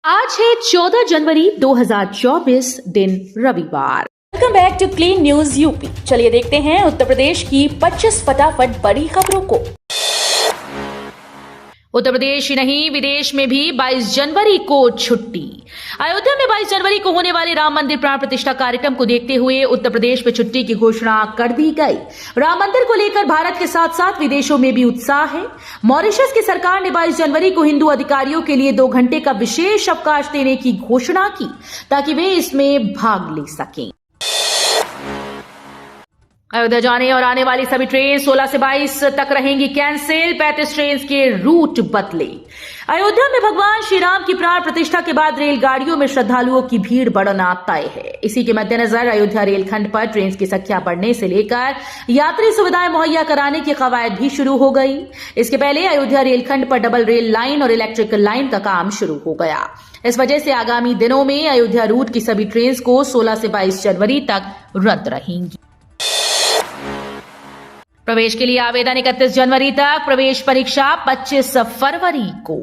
आज है 14 जनवरी 2024 दिन रविवार। Welcome back to clean news UP. चलिए देखते हैं उत्तर प्रदेश की 25 फटाफट बड़ी खबरों को। उत्तर प्रदेश ही नहीं, विदेश में भी 22 जनवरी को छुट्टी। अयोध्या में 22 जनवरी को होने वाले राम मंदिर प्राण प्रतिष्ठा कार्यक्रम को देखते हुए उत्तर प्रदेश में छुट्टी की घोषणा कर दी गई। राम मंदिर को लेकर भारत के साथ साथ विदेशों में भी उत्साह है। मॉरिशस की सरकार ने 22 जनवरी को हिंदू अधिकारियों के लिए 2 घंटे का विशेष अवकाश देने की घोषणा की ताकि वे इसमें भाग ले सकें। अयोध्या जाने और आने वाली सभी ट्रेन 16 से 22 तक रहेंगी कैंसिल। 35 ट्रेन के रूट बदले। अयोध्या में भगवान श्री राम की प्राण प्रतिष्ठा के बाद रेलगाड़ियों में श्रद्धालुओं की भीड़ बढ़ना तय है। इसी के मद्देनजर अयोध्या रेलखंड पर ट्रेन की संख्या बढ़ने से लेकर यात्री सुविधाएं मुहैया कराने की कवायद भी शुरू हो गई। इसके पहले अयोध्या रेलखंड पर डबल रेल लाइन और इलेक्ट्रिकल लाइन का काम शुरू हो गया। इस वजह से आगामी दिनों में अयोध्या रूट की सभी ट्रेन को 16 से 22 जनवरी तक रद्द रहेंगी। प्रवेश के लिए आवेदन 31 जनवरी तक, प्रवेश परीक्षा 25 फरवरी को।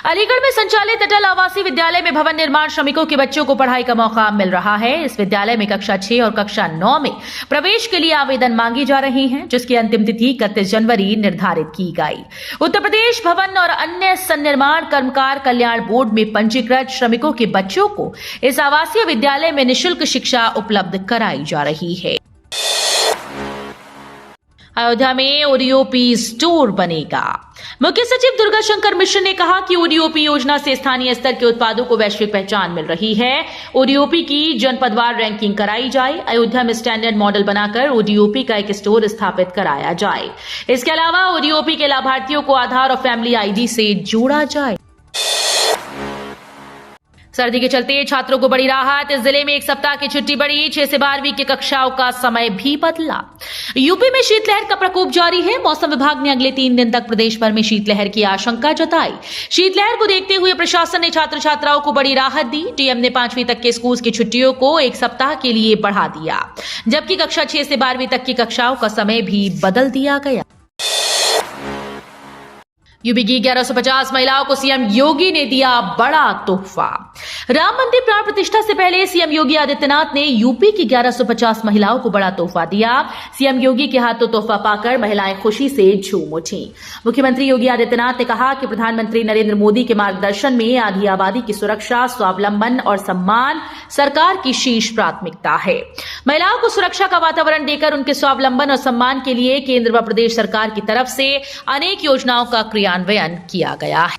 अलीगढ़ में संचालित अटल आवासीय विद्यालय में भवन निर्माण श्रमिकों के बच्चों को पढ़ाई का मौका मिल रहा है। इस विद्यालय में कक्षा 6 और कक्षा 9 में प्रवेश के लिए आवेदन मांगे जा रहे हैं, जिसकी अंतिम तिथि 31 जनवरी निर्धारित की गई। उत्तर प्रदेश भवन और अन्य सन्निर्माण कर्मकार कल्याण बोर्ड में पंजीकृत श्रमिकों के बच्चों को इस आवासीय विद्यालय में निःशुल्क शिक्षा उपलब्ध कराई जा रही है। अयोध्या में ओडीओपी स्टोर बनेगा। मुख्य सचिव दुर्गा शंकर मिश्र ने कहा कि ओडीओपी योजना से स्थानीय स्तर के उत्पादों को वैश्विक पहचान मिल रही है। ओडीओपी की जनपदवार रैंकिंग कराई जाए। अयोध्या में स्टैंडर्ड मॉडल बनाकर ओडीओपी का एक स्टोर स्थापित कराया जाए। इसके अलावा ओडीओपी के लाभार्थियों को आधार और फैमिली आईडी से जोड़ा जाए। सर्दी के चलते छात्रों को बड़ी राहत। इस जिले में 1 सप्ताह की छुट्टी बढ़ी। 6 से 12वीं की कक्षाओं का समय भी बदला। यूपी में शीतलहर का प्रकोप जारी है। मौसम विभाग ने अगले 3 दिन तक प्रदेश भर में शीतलहर की आशंका जताई। शीतलहर को देखते हुए प्रशासन ने छात्र छात्राओं को बड़ी राहत दी। डीएम ने 5वीं तक के स्कूल की छुट्टियों को 1 सप्ताह के लिए बढ़ा दिया, जबकि कक्षा 6 से 12वीं तक की कक्षाओं का समय भी बदल दिया गया। यूपी की 1150 महिलाओं को सीएम योगी ने दिया बड़ा तोहफा। राम मंदिर प्राण प्रतिष्ठा से पहले सीएम योगी आदित्यनाथ ने यूपी की 1150 महिलाओं को बड़ा तोहफा दिया। सीएम योगी के हाथों तोहफा पाकर महिलाएं खुशी से झूम उठी। मुख्यमंत्री योगी आदित्यनाथ ने कहा कि प्रधानमंत्री नरेंद्र मोदी के मार्गदर्शन में आधी आबादी की सुरक्षा, स्वावलंबन और सम्मान सरकार की शीर्ष प्राथमिकता है। महिलाओं को सुरक्षा का वातावरण देकर उनके स्वावलंबन और सम्मान के लिए केंद्र व प्रदेश सरकार की तरफ से अनेक योजनाओं का क्रियान्वयन किया गया है।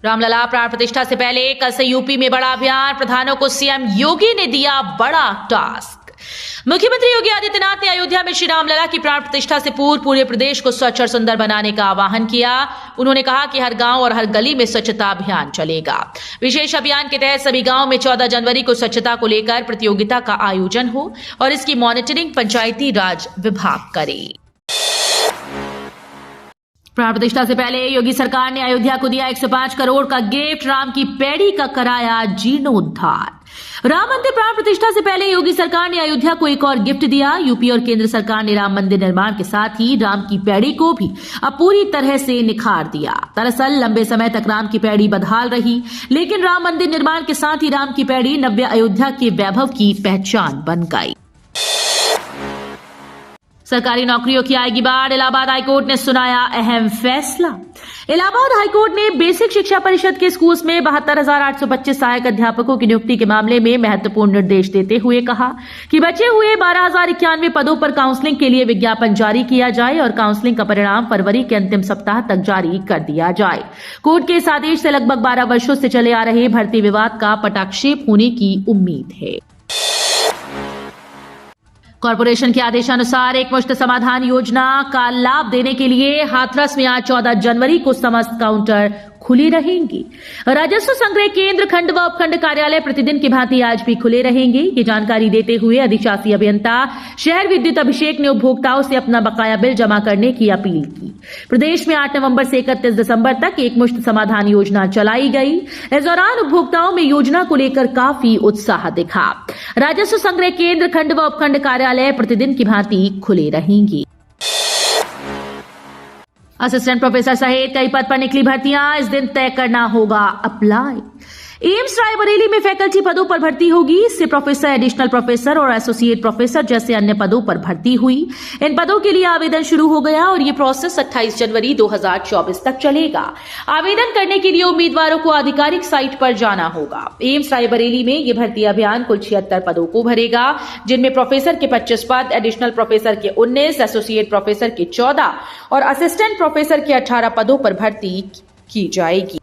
रामलला प्राण प्रतिष्ठा से पहले कल से यूपी में बड़ा अभियान। प्रधानों को सीएम योगी ने दिया बड़ा टास्क। मुख्यमंत्री योगी आदित्यनाथ ने अयोध्या में श्री रामलला की प्राण प्रतिष्ठा से पूर्व पूरे प्रदेश को स्वच्छ और सुंदर बनाने का आह्वान किया। उन्होंने कहा कि हर गांव और हर गली में स्वच्छता अभियान चलेगा। विशेष अभियान के तहत सभी गांव में 14 जनवरी को स्वच्छता को लेकर प्रतियोगिता का आयोजन हो और इसकी मॉनिटरिंग पंचायती राज विभाग करे। प्राण प्रतिष्ठा से पहले योगी सरकार ने अयोध्या को दिया 105 करोड़ का गिफ्ट। राम की पैड़ी का कराया जीर्णोद्धार। राम मंदिर प्राण प्रतिष्ठा से पहले योगी सरकार ने अयोध्या को एक और गिफ्ट दिया। यूपी और केंद्र सरकार ने राम मंदिर निर्माण के साथ ही राम की पैड़ी को भी अब पूरी तरह से निखार दिया। दरअसल लंबे समय तक राम की पैड़ी बदहाल रही, लेकिन राम मंदिर निर्माण के साथ ही राम की पैड़ी नव्य अयोध्या के वैभव की पहचान बन गई। सरकारी नौकरियों की आएगी बाढ़। इलाहाबाद हाईकोर्ट ने सुनाया अहम फैसला। इलाहाबाद हाईकोर्ट ने बेसिक शिक्षा परिषद के स्कूल्स में 72,825 सहायक अध्यापकों की नियुक्ति के मामले में महत्वपूर्ण निर्देश देते हुए कहा कि बचे हुए 12,091 पदों पर काउंसलिंग के लिए विज्ञापन जारी किया जाए और काउंसलिंग का परिणाम फरवरी के अंतिम सप्ताह तक जारी कर दिया जाए। कोर्ट के इस आदेश से लगभग 12 वर्षों से चले आ रहे भर्ती विवाद का पटाक्षेप होने की उम्मीद है। कॉर्पोरेशन के आदेशानुसार एकमुश्त समाधान योजना का लाभ देने के लिए हाथरस में आज 14 जनवरी को समस्त काउंटर खुले रहेंगे। राजस्व संग्रह केंद्र खंड व उपखंड कार्यालय प्रतिदिन की भांति आज भी खुले रहेंगे। ये जानकारी देते हुए अधिशासी अभियंता शहर विद्युत अभिषेक ने उपभोक्ताओं से अपना बकाया बिल जमा करने की अपील की। प्रदेश में 8 नवंबर से 31 दिसंबर तक एकमुश्त समाधान योजना चलाई गई। इस दौरान उपभोक्ताओं में योजना को लेकर काफी उत्साह दिखा। राजस्व संग्रह केंद्र खंड व उपखंड कार्यालय प्रतिदिन की भांति खुले रहेंगे। असिस्टेंट प्रोफेसर सहित कई पद पर निकली भर्तियां, इस दिन तय करना होगा अप्लाई। एम्स रायबरेली में फैकल्टी पदों पर भर्ती होगी। इससे प्रोफेसर, एडिशनल प्रोफेसर और एसोसिएट प्रोफेसर जैसे अन्य पदों पर भर्ती हुई। इन पदों के लिए आवेदन शुरू हो गया और ये प्रोसेस 28 जनवरी 2024 तक चलेगा। आवेदन करने के लिए उम्मीदवारों को आधिकारिक साइट पर जाना होगा। एम्स रायबरेली में यह भर्ती अभियान कुल 76 पदों को भरेगा, जिनमें प्रोफेसर के 25 पद, एडिशनल प्रोफेसर के 19, एसोसिएट प्रोफेसर के 14 और असिस्टेंट प्रोफेसर के 18 पदों पर भर्ती की जाएगी।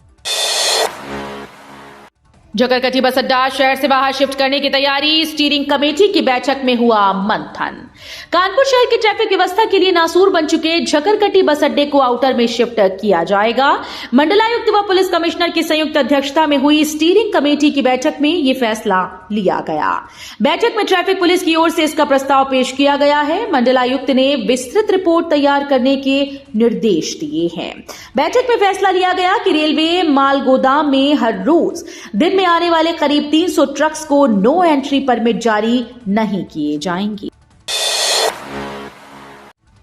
जगरकटी बस अड्डा शहर से बाहर शिफ्ट करने की तैयारी, स्टीयरिंग कमेटी की बैठक में हुआ मंथन। कानपुर शहर की ट्रैफिक व्यवस्था के लिए नासूर बन चुके झकरकटी बस अड्डे को आउटर में शिफ्ट किया जाएगा। मंडलायुक्त व पुलिस कमिश्नर की संयुक्त अध्यक्षता में हुई स्टीयरिंग कमेटी की बैठक में यह फैसला लिया गया। बैठक में ट्रैफिक पुलिस की ओर से इसका प्रस्ताव पेश किया गया है। मंडलायुक्त ने विस्तृत रिपोर्ट तैयार करने के निर्देश दिए हैं। बैठक में फैसला लिया गया कि रेलवे माल गोदाम में हर रोज दिन में आने वाले करीब 300 ट्रक्स को नो एंट्री परमिट जारी नहीं किए जाएंगे।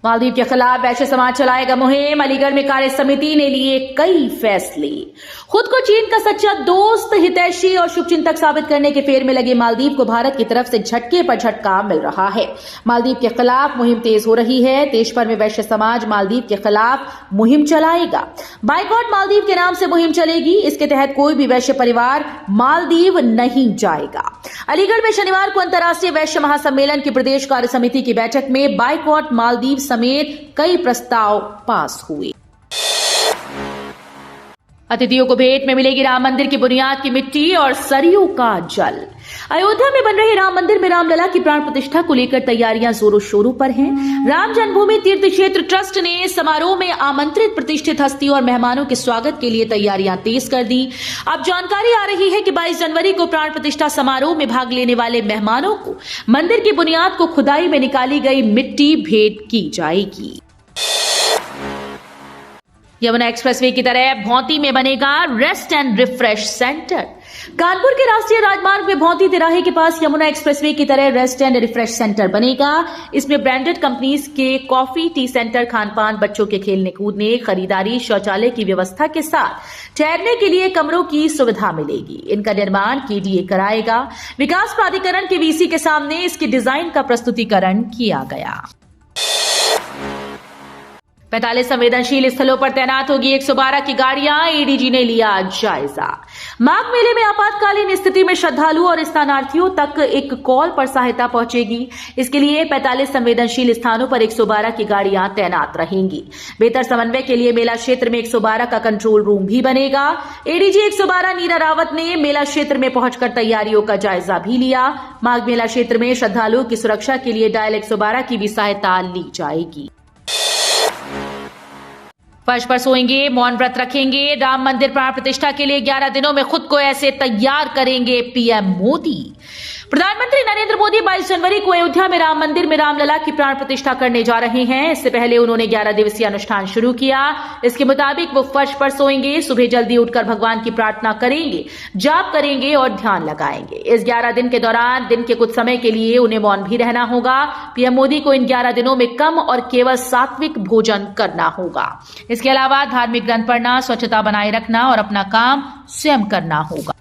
मालदीव के खिलाफ वैश्य समाज चलाएगा मुहिम, अलीगढ़ में कार्य समिति ने लिए कई फैसले। खुद को चीन का सच्चा दोस्त, हितैषी और शुभचिंतक साबित करने के फेर में लगे मालदीव को भारत की तरफ से झटके पर झटका मिल रहा है। मालदीव के खिलाफ मुहिम तेज हो रही है। देश भर में वैश्य समाज मालदीव के खिलाफ मुहिम चलाएगा। बाइकॉट मालदीव के नाम से मुहिम चलेगी। इसके तहत कोई भी वैश्य परिवार मालदीव नहीं जाएगा। अलीगढ़ में शनिवार को अंतर्राष्ट्रीय वैश्य महासम्मेलन की प्रदेश कार्य समिति की बैठक में बाइकॉट मालदीव समेत कई प्रस्ताव पास हुए। अतिथियों को भेंट में मिलेगी राम मंदिर की बुनियाद की मिट्टी और सरयू का जल। अयोध्या में बन रहे राम मंदिर में रामलला की प्राण प्रतिष्ठा को लेकर तैयारियां जोरों शोरों पर हैं। राम जन्मभूमि तीर्थ क्षेत्र ट्रस्ट ने समारोह में आमंत्रित प्रतिष्ठित हस्तियों और मेहमानों के स्वागत के लिए तैयारियां तेज कर दी। अब जानकारी आ रही है कि 22 जनवरी को प्राण प्रतिष्ठा समारोह में भाग लेने वाले मेहमानों को मंदिर की बुनियाद को खुदाई में निकाली गई मिट्टी भेंट की जाएगी। यमुना एक्सप्रेसवे की तरह भौंती में बनेगा rest and refresh centre. Kanpur के राष्ट्रीय राजमार्ग में भौंती तिराहे के पास यमुना एक्सप्रेसवे की तरह रेस्ट एंड रिफ्रेश सेंटर बनेगा। इसमें ब्रांडेड कंपनीज के कॉफी, टी सेंटर, खानपान, बच्चों के खेलने कूदने, खरीदारी, शौचालय की व्यवस्था के साथ ठहरने के लिए कमरों की सुविधा मिलेगी। इनका निर्माण केडीए कराएगा। विकास प्राधिकरण के वीसी के सामने इसकी डिजाइन का प्रस्तुतिकरण किया गया। 45 संवेदनशील स्थलों पर तैनात होगी 112 की गाड़ियां, एडीजी ने लिया जायजा। माघ मेले में आपातकालीन स्थिति में श्रद्धालुओं और स्थानार्थियों तक एक कॉल पर सहायता पहुंचेगी। इसके लिए 45 संवेदनशील स्थानों पर 112 की गाड़ियां तैनात रहेंगी। बेहतर समन्वय के लिए मेला क्षेत्र में 112 का कंट्रोल रूम भी बनेगा। एडीजी 112 नीरा रावत ने मेला क्षेत्र में पहुंचकर तैयारियों का जायजा भी लिया। माघ मेला क्षेत्र में श्रद्धालुओं की सुरक्षा के लिए डायल 112 की भी सहायता ली जाएगी। फर्श पर सोएंगे, मौन व्रत रखेंगे, राम मंदिर प्राण प्रतिष्ठा के लिए 11 दिनों में खुद को ऐसे तैयार करेंगे पीएम मोदी। प्रधानमंत्री नरेंद्र मोदी 22 जनवरी को अयोध्या में राम मंदिर में रामलला की प्राण प्रतिष्ठा करने जा रहे हैं। इससे पहले उन्होंने 11 दिवसीय अनुष्ठान शुरू किया। इसके मुताबिक वो फर्श पर सोएंगे, सुबह जल्दी उठकर भगवान की प्रार्थना करेंगे, जाप करेंगे और ध्यान लगाएंगे। इस 11 दिन के दौरान दिन के कुछ समय के लिए उन्हें मौन भी रहना होगा। पीएम मोदी को इन 11 दिनों में कम और केवल सात्विक भोजन करना होगा। इसके अलावा धार्मिक ग्रंथ पढ़ना, स्वच्छता बनाए रखना और अपना काम स्वयं करना होगा।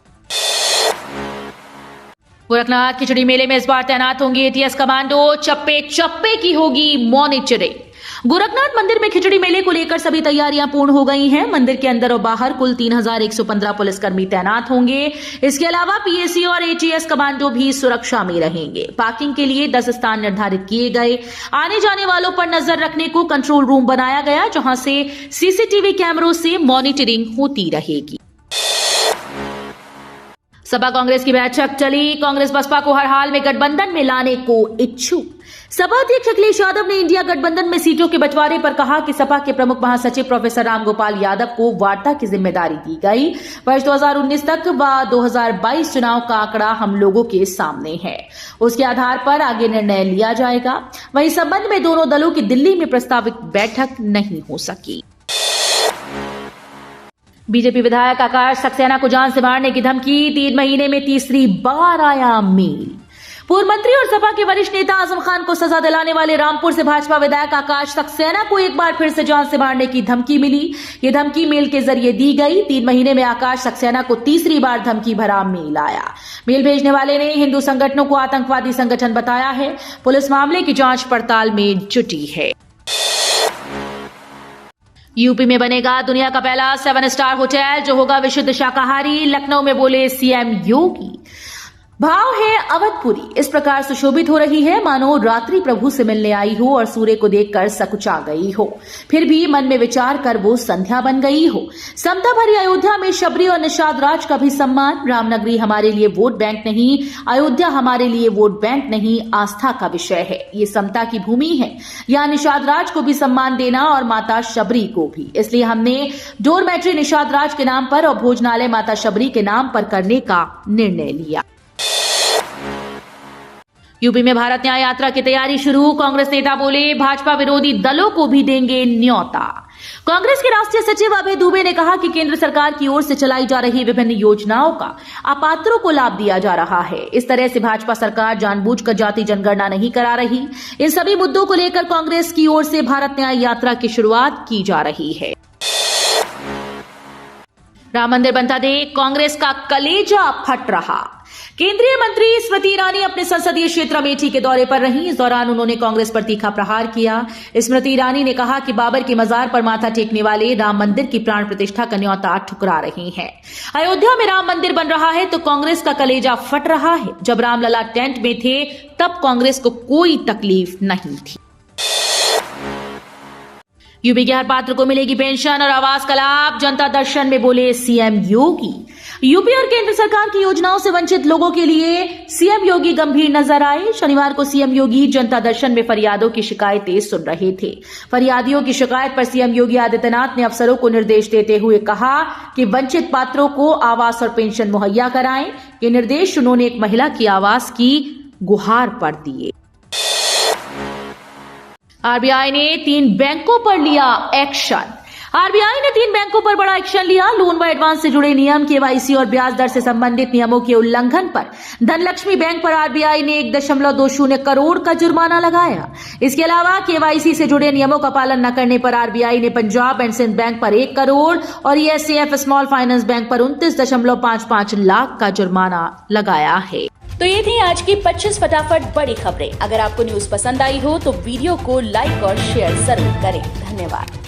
गोरखनाथ खिचड़ी मेले में इस बार तैनात होंगे एटीएस कमांडो, चप्पे चप्पे की होगी मॉनिटरिंग। गोरखनाथ मंदिर में खिचड़ी मेले को लेकर सभी तैयारियां पूर्ण हो गई हैं। मंदिर के अंदर और बाहर कुल 3115 पुलिसकर्मी तैनात होंगे। इसके अलावा पीएसी और एटीएस कमांडो भी सुरक्षा में रहेंगे। पार्किंग के लिए 10 स्थान निर्धारित किए गए। आने जाने वालों पर नजर रखने को कंट्रोल रूम बनाया गया, जहां से सीसीटीवी कैमरों से मॉनिटरिंग होती रहेगी। सपा कांग्रेस की बैठक चली। कांग्रेस बसपा को हर हाल में गठबंधन में लाने को इच्छुक। सपा अध्यक्ष अखिलेश यादव ने इंडिया गठबंधन में सीटों के बंटवारे पर कहा कि सपा के प्रमुख महासचिव प्रोफेसर रामगोपाल यादव को वार्ता की जिम्मेदारी दी गई। वर्ष 2019 तक व 2022 चुनाव का आंकड़ा हम लोगों के सामने है। उसके आधार पर आगे निर्णय लिया जाएगा। वहीं संबंध में दोनों दलों की दिल्ली में प्रस्तावित बैठक नहीं हो सकी। बीजेपी विधायक आकाश सक्सेना को जान से मारने की धमकी। 3 महीने में तीसरी बार आया मेल। पूर्व मंत्री और सपा के वरिष्ठ नेता आजम खान को सजा दिलाने वाले रामपुर से भाजपा विधायक आकाश सक्सेना को एक बार फिर से जान से मारने की धमकी मिली। ये धमकी मेल के जरिए दी गई। 3 महीने में आकाश सक्सेना को तीसरी बार धमकी भरा मेल आया। मेल भेजने वाले ने हिंदू संगठनों को आतंकवादी संगठन बताया है। पुलिस मामले की जांच पड़ताल में जुटी है। यूपी में बनेगा दुनिया का पहला 7 स्टार होटल जो होगा विशुद्ध शाकाहारी। लखनऊ में बोले सीएम योगी। भाव है अवधपुरी इस प्रकार सुशोभित हो रही है मानो रात्रि प्रभु से मिलने आई हो और सूर्य को देखकर सकुचा गई हो, फिर भी मन में विचार कर वो संध्या बन गई हो। समता भरी अयोध्या में शबरी और निषाद राज का भी सम्मान। रामनगरी हमारे लिए वोट बैंक नहीं, अयोध्या हमारे लिए वोट बैंक नहीं, आस्था का विषय है। ये समता की भूमि है। यहाँ निषाद राज को भी सम्मान देना और माता शबरी को भी। इसलिए हमने डोरमेट्री निषाद राज के नाम पर और भोजनालय माता शबरी के नाम पर करने का निर्णय लिया। यूपी में भारत न्याय यात्रा की तैयारी शुरू। कांग्रेस नेता बोले भाजपा विरोधी दलों को भी देंगे न्योता। कांग्रेस के राष्ट्रीय सचिव अभय दुबे ने कहा कि केंद्र सरकार की ओर से चलाई जा रही विभिन्न योजनाओं का अपात्रों को लाभ दिया जा रहा है। इस तरह से भाजपा सरकार जानबूझकर जाति जनगणना नहीं करा रही। इन सभी मुद्दों को लेकर कांग्रेस की ओर से भारत न्याय यात्रा की शुरुआत की जा रही है। राम मंदिर बनता देख कांग्रेस का कलेजा फट रहा। केंद्रीय मंत्री स्मृति ईरानी अपने संसदीय क्षेत्र अमेठी के दौरे पर रहीं। इस दौरान उन्होंने कांग्रेस पर तीखा प्रहार किया। स्मृति ईरानी ने कहा कि बाबर की मजार पर माथा टेकने वाले राम मंदिर की प्राण प्रतिष्ठा का न्योता ठुकरा रहे हैं। अयोध्या में राम मंदिर बन रहा है तो कांग्रेस का कलेजा फट रहा है। जब रामलला टेंट में थे तब कांग्रेस को कोई तकलीफ नहीं थी। यूपी के हर पात्र को मिलेगी पेंशन और आवास का लाभ। जनता दर्शन में बोले सीएम योगी। यूपी और केंद्र सरकार की योजनाओं से वंचित लोगों के लिए सीएम योगी गंभीर नजर आए। शनिवार को सीएम योगी जनता दर्शन में फरियादों की शिकायतें सुन रहे थे। फरियादियों की शिकायत पर सीएम योगी आदित्यनाथ ने अफसरों को निर्देश देते हुए कहा कि वंचित पात्रों को आवास और पेंशन मुहैया कराएं। ये निर्देश उन्होंने एक महिला की आवास की गुहार पर दिए। आरबीआई ने 3 बैंकों पर लिया एक्शन। आरबीआई ने 3 बैंकों पर बड़ा एक्शन लिया। लोन व एडवांस से जुड़े नियम, केवाईसी और ब्याज दर से संबंधित नियमों के उल्लंघन पर धनलक्ष्मी बैंक पर आरबीआई ने 1.20 करोड़ का जुर्माना लगाया। इसके अलावा केवाईसी से जुड़े नियमों का पालन न करने पर आरबीआई ने पंजाब एंड सिंध बैंक पर 1 करोड़ और ईएसएफ स्मॉल फाइनेंस बैंक पर 29.55 लाख का जुर्माना लगाया है। तो ये थी आज की 25 फटाफट बड़ी खबरें। अगर आपको न्यूज पसंद आई हो तो वीडियो को लाइक और शेयर जरूर करें। धन्यवाद।